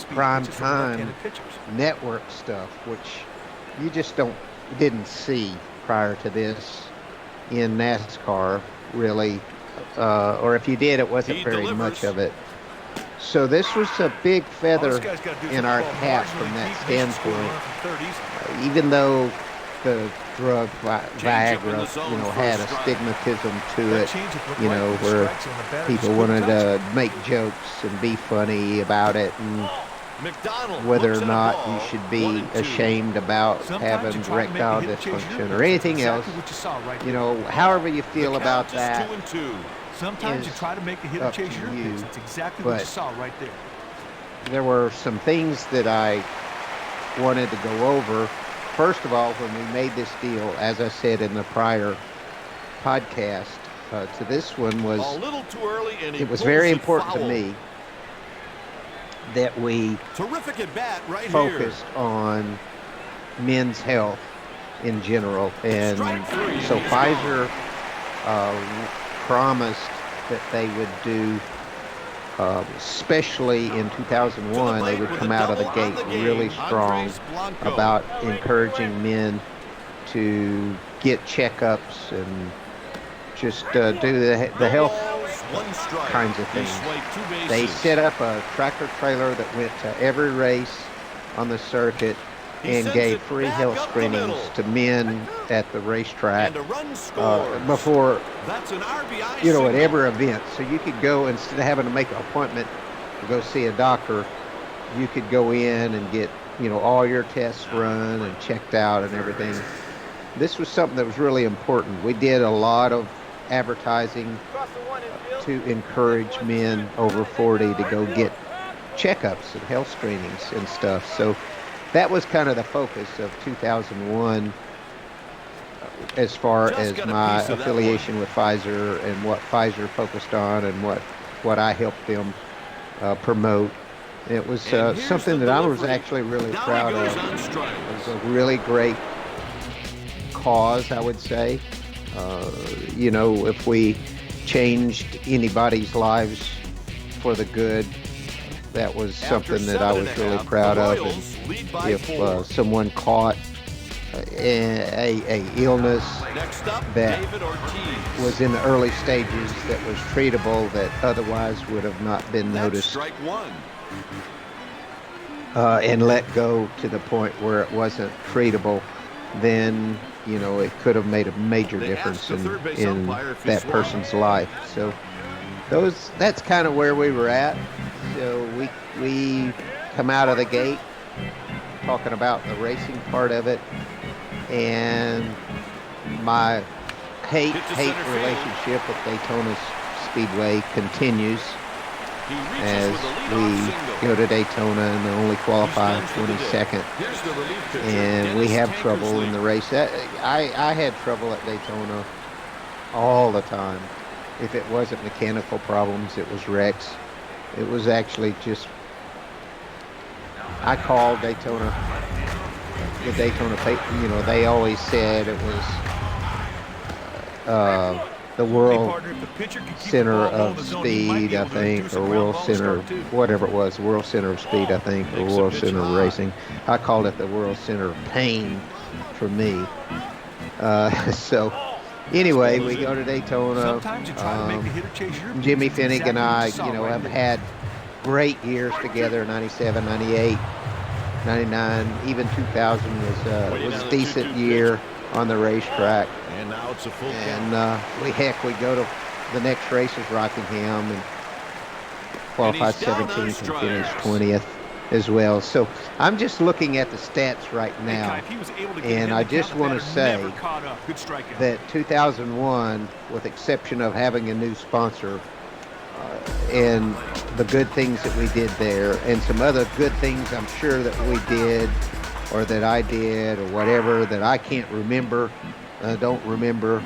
C: prime time network stuff, which you just didn't see prior to this in NASCAR, really. Or if you did, it wasn't very much of it. So this was a big feather in our cap from that standpoint. Even though the drug Viagra, had a stigmatism to it, where people wanted to make jokes and be funny about it, and whether or not you should be ashamed about having erectile dysfunction or anything else, however you feel about that.
F: Sometimes you try to make a hitter chase your pitch. That's exactly what you saw right there.
C: There were some things that I wanted to go over. First of all, when we made this deal, as I said in the prior podcast, to this one was
D: a little too early, and
C: it was very important to me that we focused on men's health in general. And so Pfizer promised that they would do, especially in 2001, they would come out of the gate really strong about encouraging men to get checkups and just do the health kinds of things. They set up a tractor trailer that went to every race on the circuit and gave free health screenings to men at the racetrack before, at every event. So you could go, instead of having to make an appointment to go see a doctor, you could go in and get, all your tests run and checked out and everything. This was something that was really important. We did a lot of advertising to encourage men over 40 to go get checkups and health screenings and stuff. So that was kind of the focus of 2001 as far as my affiliation with Pfizer and what Pfizer focused on and what I helped them promote. It was something that I was actually really proud of. It was a really great cause, I would say. If we changed anybody's lives for the good, that was something that I was really proud of. And if someone caught a illness that was in the early stages that was treatable, that otherwise would have not been noticed, and let go to the point where it wasn't treatable, then it could have made a major difference in that person's life. So that's kind of where we were at. So we come out of the gate talking about the racing part of it, and my hate relationship with Daytona Speedway continues as we go to Daytona and only qualify 22nd, and we have trouble in the race. I had trouble at Daytona all the time. If it wasn't mechanical problems, it was wrecks. It was actually just, I called Daytona, the Daytona, they always said it was the world center of speed, I think, or world center, whatever it was, world center of speed, I think, or world center of racing. I called it the world center of pain for me. So anyway, we go to Daytona. Jimmy Finnick and I, have had great years together, 97, 98, 99, even 2000 was a decent year on the racetrack.
D: And now it's a full
C: we go to the next race is Rockingham and qualified 17th and finished 20th as well. So I'm just looking at the stats right now, and I just want to say that 2001, with exception of having a new sponsor and the good things that we did there, and some other good things I'm sure that we did or that I did or whatever that I can't remember, don't remember,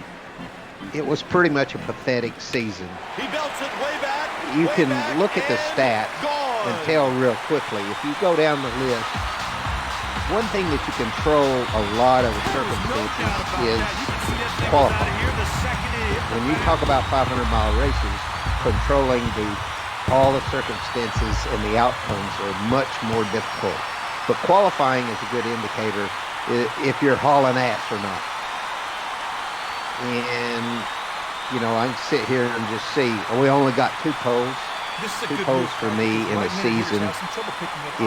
C: it was pretty much a pathetic season.
D: He belts it way back.
C: You can look at the stats and tell real quickly. If you go down the list, one thing that you control a lot of circumstances is qualifying. When you talk about 500-mile races, controlling all the circumstances and the outcomes are much more difficult. But qualifying is a good indicator if you're hauling ass or not. And, I can sit here and just see, we only got 2 poles. 2 poles for me in a season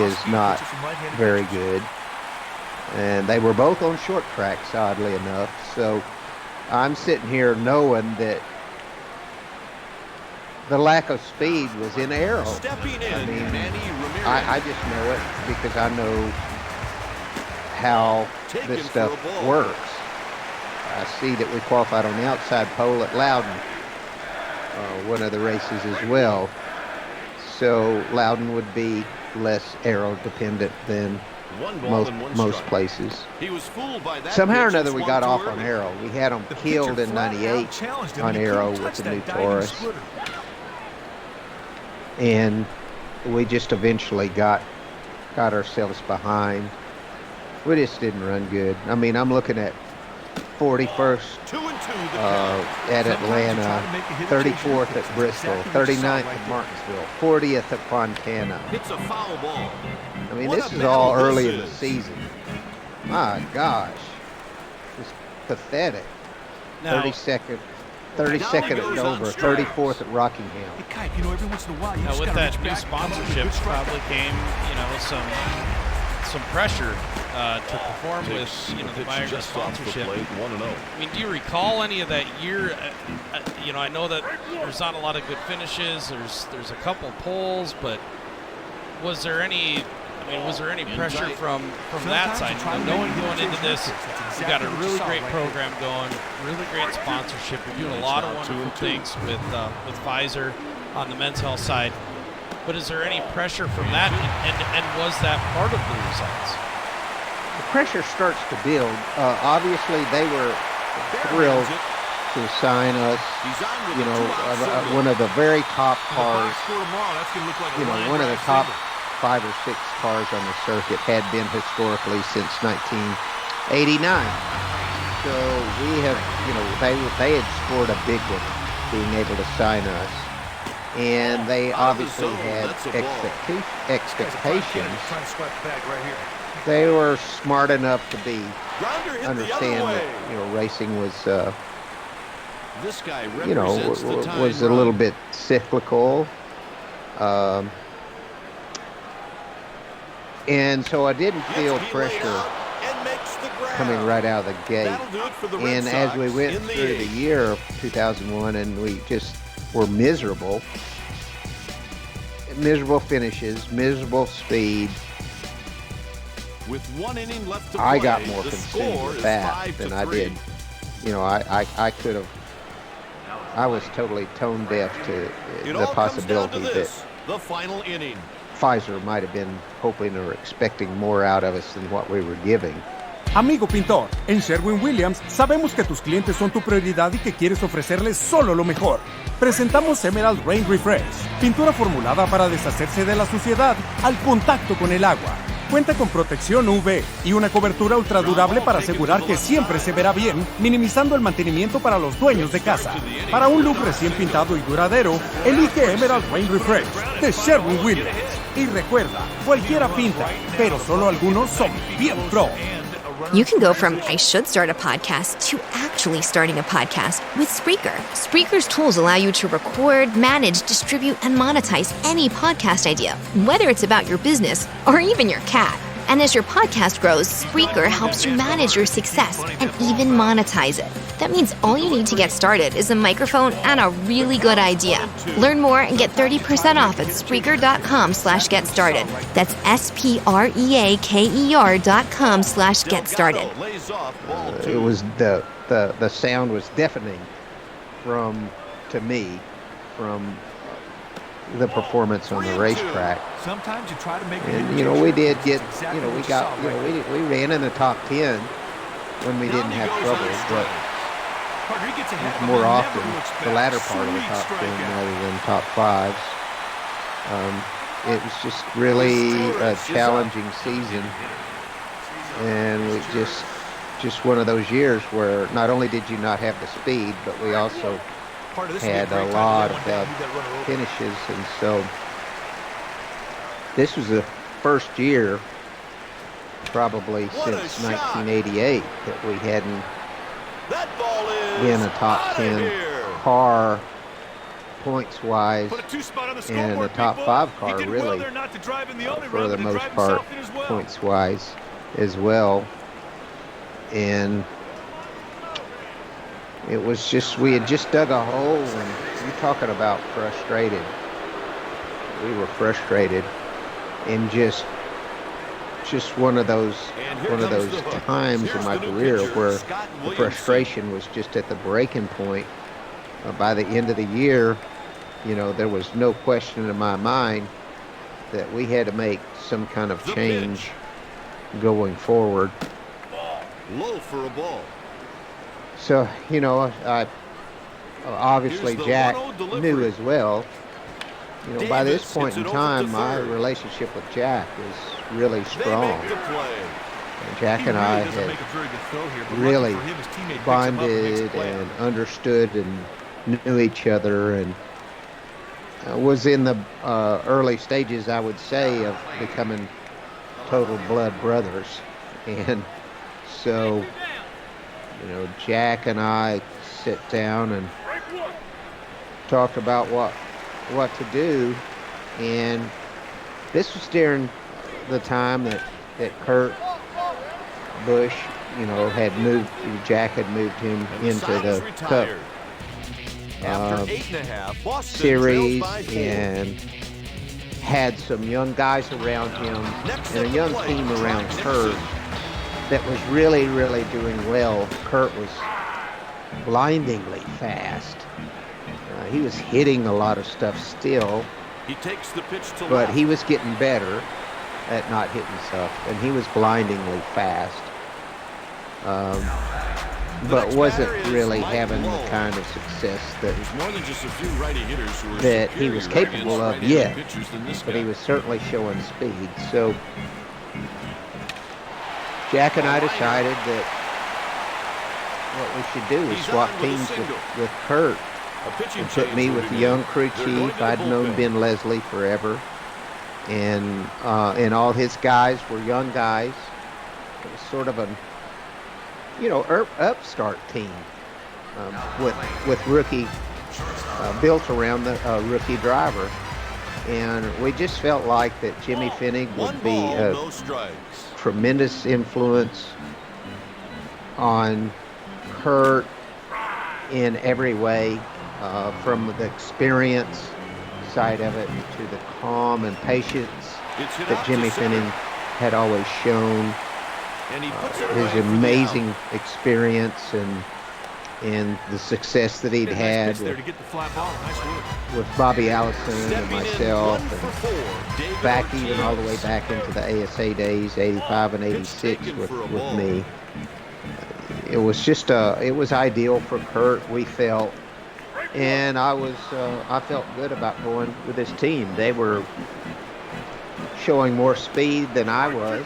C: is not very good. And they were both on short tracks, oddly enough. So I'm sitting here knowing that the lack of speed was in aero. I mean, I just know it because I know how this stuff works. I see that we qualified on the outside pole at Loudon, one of the races as well. So Loudon would be less aero dependent than most places.
D: He was fooled by that.
C: Somehow or another, we got off on aero. We had them killed in '98 on aero with the new Taurus, and we just eventually got ourselves behind. We just didn't run good. I mean, I'm looking at 41st at Atlanta, 34th at Bristol, 39th at Martinsville, 40th at Fontana.
D: It's a foul ball.
C: I mean, this is all early in the season. My gosh, it's pathetic. 32nd at Dover, 34th at Rockingham.
B: Now with that new sponsorship probably came, some pressure to perform with, the Myers sponsorship. I mean, do you recall any of that year? I know that there's not a lot of good finishes. There's a couple poles, but was there any pressure from that side? Knowing going into this, we've got a really great program going, really great sponsorship. We're doing a lot of wonderful things with Pfizer on the men's health side. But is there any pressure from that, and was that part of the results?
C: The pressure starts to build. Obviously, they were thrilled to sign us. One of the very top cars. One of the top 5 or 6 cars on the circuit had been historically since 1989. So we have, they had scored a big one, being able to sign us. And they obviously had expectations. They were smart enough to understand that racing was was a little And so I didn't feel pressure coming right out of the gate. And as we went through the year of 2001, and we just were miserable finishes, miserable speed.
D: With 1 inning left to play,
C: I got more consumed with that than I did. I could have. I was totally tone deaf to the possibility that
D: the final inning.
C: Pfizer might have been hoping or expecting more out of us than what we were giving.
H: Amigo pintor, en Sherwin-Williams sabemos que tus clientes son tu prioridad y que quieres ofrecerles solo lo mejor. Presentamos Emerald Rain Refresh, pintura formulada para deshacerse de la suciedad al contacto con el agua. Cuenta con protección UV y una cobertura ultradurable para asegurar que siempre se verá bien, minimizando el mantenimiento para los dueños de casa. Para un look recién pintado y duradero, elige Emerald Rain Refresh de Sherwin-Williams. Y recuerda, cualquiera pinta, pero solo algunos son bien pro.
E: You can go from I should start a podcast to actually starting a podcast with Spreaker. Spreaker's tools allow you to record, manage, distribute, and monetize any podcast idea, whether it's about your business or even your cat. And as your podcast grows, Spreaker helps you manage your success and even monetize it. That means all you need to get started is a microphone and a really good idea. Learn more and get 30% off at Spreaker.com/get started. That's SPREAKER.com/get started.
C: It was the sound was deafening to me from the performance on the racetrack.
F: Sometimes you try to make
C: and we did get we ran in the top 10 when we didn't have trouble, but more often the latter part of the top 10 rather than top 5s. It was just really a challenging season, and we just one of those years where not only did you not have the speed, but we also had a lot of bad finishes. And so this was the first year probably since 1988 that we hadn't been a top 10 car points wise, and a top 5 car really for the most part points wise as well. And it was just, we had just dug a hole, and you're talking about frustrated. We were frustrated, and just one of those times in my career where the frustration was just at the breaking point. By the end of the year, there was no question in my mind that we had to make some kind of change going forward.
D: Low for a ball.
C: So, I obviously Jack knew as well. By this point in time, my relationship with Jack was really strong. And Jack and I had really bonded and understood and knew each other, and was in the early stages, I would say, of becoming total blood brothers. And so, Jack and I sit down and talk about what to do. And this was during the time that Kurt Busch, had moved, Jack had moved him into the Cup series, and had some young guys around him and a young team around Kurt that was really, really doing well. Kurt was blindingly fast. He was hitting a lot of stuff still.
D: He takes the pitch to
C: but he was getting better at not hitting stuff, and he was blindingly fast. But wasn't really having the kind of success that he was capable of yet. But he was certainly showing speed. So Jack and I decided that what we should do is swap teams with Kurt, and put me with the young crew chief. I'd known Ben Leslie forever, and all his guys were young guys. It was sort of an upstart team with rookie built around the rookie driver. And we just felt like that Jimmy Finning would be a tremendous influence on Kurt in every way, from the experience side of it to the calm and patience that Jimmy Finning had always shown, his amazing experience and the success that he'd had with Bobby Allison and myself, and back even all the way back into the ASA days, 85 and 86 with me. It was just it was ideal for Kurt, we felt, and I felt good about going with this team. They were showing more speed than I was,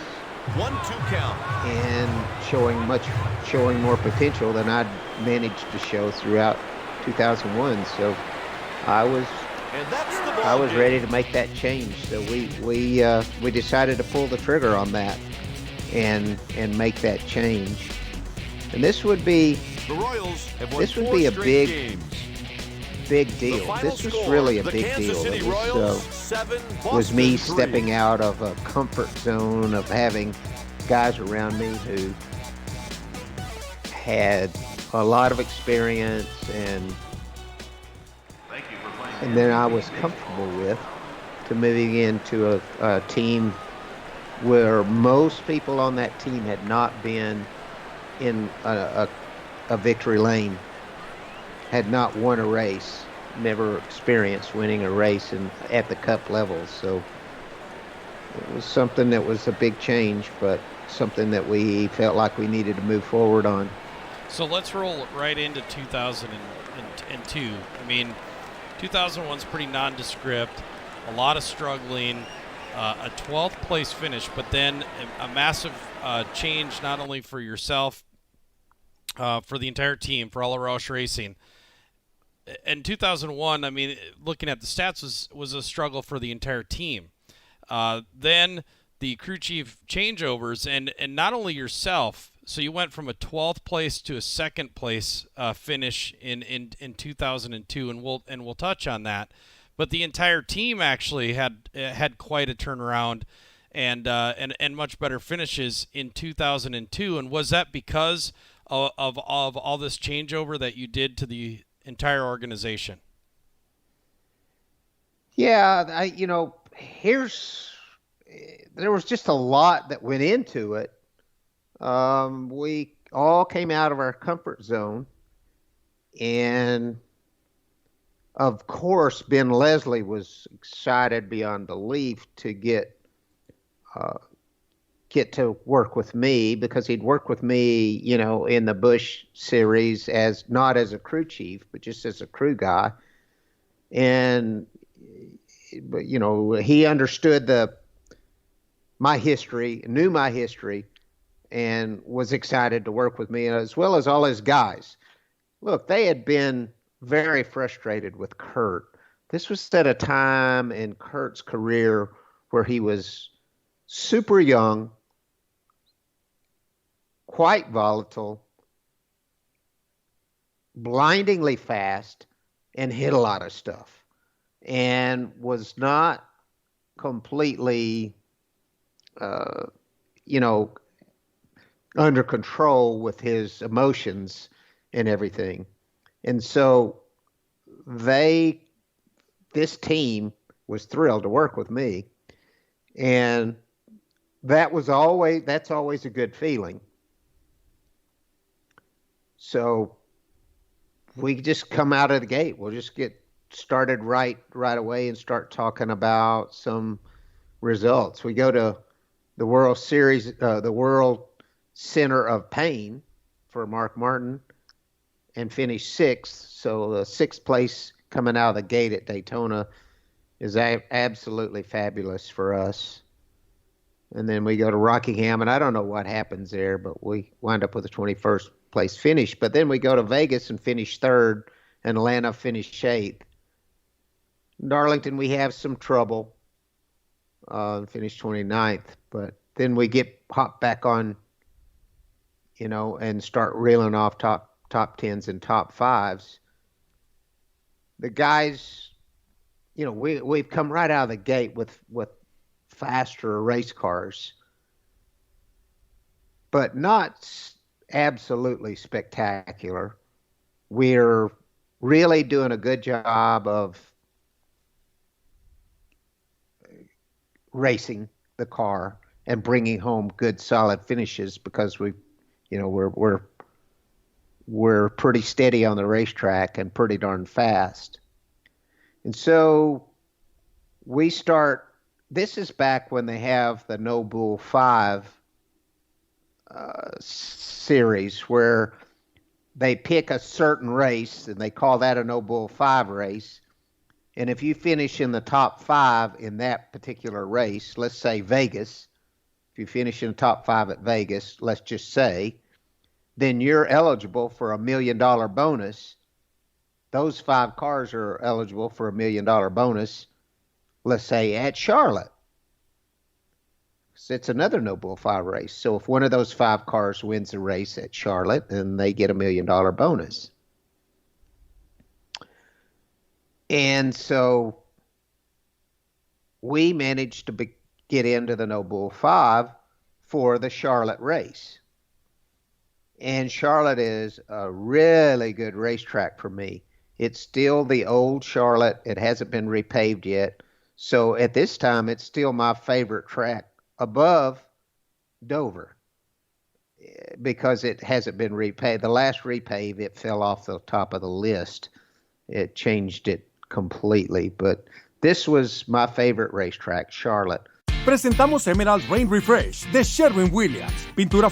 D: 1-2 count,
C: and showing more potential than I'd managed to show throughout 2001. So I was ready to make that change. So we decided to pull the trigger on that and make that change. And this would be a big deal. This was really a big deal. It was me stepping out of a comfort zone of having guys around me who had a lot of experience and then I was comfortable with, to moving into a team where most people on that team had not been in a victory lane, had not won a race, never experienced winning a race at the cup level. So it was something that was a big change, but something that we felt like we needed to move forward on.
B: So let's roll right into 2002. I mean, 2001's pretty nondescript, a lot of struggling, a 12th place finish, but then a massive change not only for yourself, for the entire team, for all of Roush Racing. In 2001, I mean, looking at the stats, was a struggle for the entire team. Then the crew chief changeovers, and not only yourself, so you went from a 12th place to a 2nd place finish in 2002, and we'll touch on that. But the entire team actually had quite a turnaround and much better finishes in 2002. And was that because of all this changeover that you did to the entire organization?
C: Yeah, there was just a lot that went into it. We all came out of our comfort zone, and of course, Ben Leslie was excited beyond belief to get to work with me, because he'd worked with me, in the Busch series not as a crew chief, but just as a crew guy. And, he understood my history, knew my history, and was excited to work with me, as well as all his guys. Look, they had been very frustrated with Kurt. This was at a time in Kurt's career where he was super young, quite volatile, blindingly fast, and hit a lot of stuff, and was not completely, under control with his emotions and everything. And so this team was thrilled to work with me. And that's always a good feeling. So we just come out of the gate. We'll just get started right away and start talking about some results. We go to the World Series, the World Center of Pain for Mark Martin, and finish 6th. So the 6th place coming out of the gate at Daytona is absolutely fabulous for us. And then we go to Rockingham, and I don't know what happens there, but we wind up with a 21st place finish. But then we go to Vegas and finish 3rd, and Atlanta finish 8th. Darlington, we have some trouble, finish 29th, but then we hop back on, and start reeling off top 10s and top 5s. The guys, we've come right out of the gate with faster race cars, but not absolutely spectacular. We're really doing a good job of racing the car and bringing home good solid finishes because we're pretty steady on the racetrack and pretty darn fast. And so we start, this is back when they have the No Bull 5 series where they pick a certain race and they call that a No Bull 5 race. And if you finish in the top 5 in that particular race, let's say Vegas, if you finish in the top 5 at Vegas, let's just say, then you're eligible for $1 million bonus. Those 5 cars are eligible for $1 million bonus, let's say at Charlotte. So it's another No Bull 5 race. So if one of those 5 cars wins the race at Charlotte, then they get $1 million bonus. And so we managed to get into the No Bull 5 for the Charlotte race. And Charlotte is a really good racetrack for me. It's still the old Charlotte. It hasn't been repaved yet. So at this time, it's still my favorite track above Dover because it hasn't been repaved. The last repave, it fell off the top of the list. It changed it completely. But this was my favorite racetrack, Charlotte.
H: Presentamos Emerald Rain Refresh de Sherwin-Williams. Pintura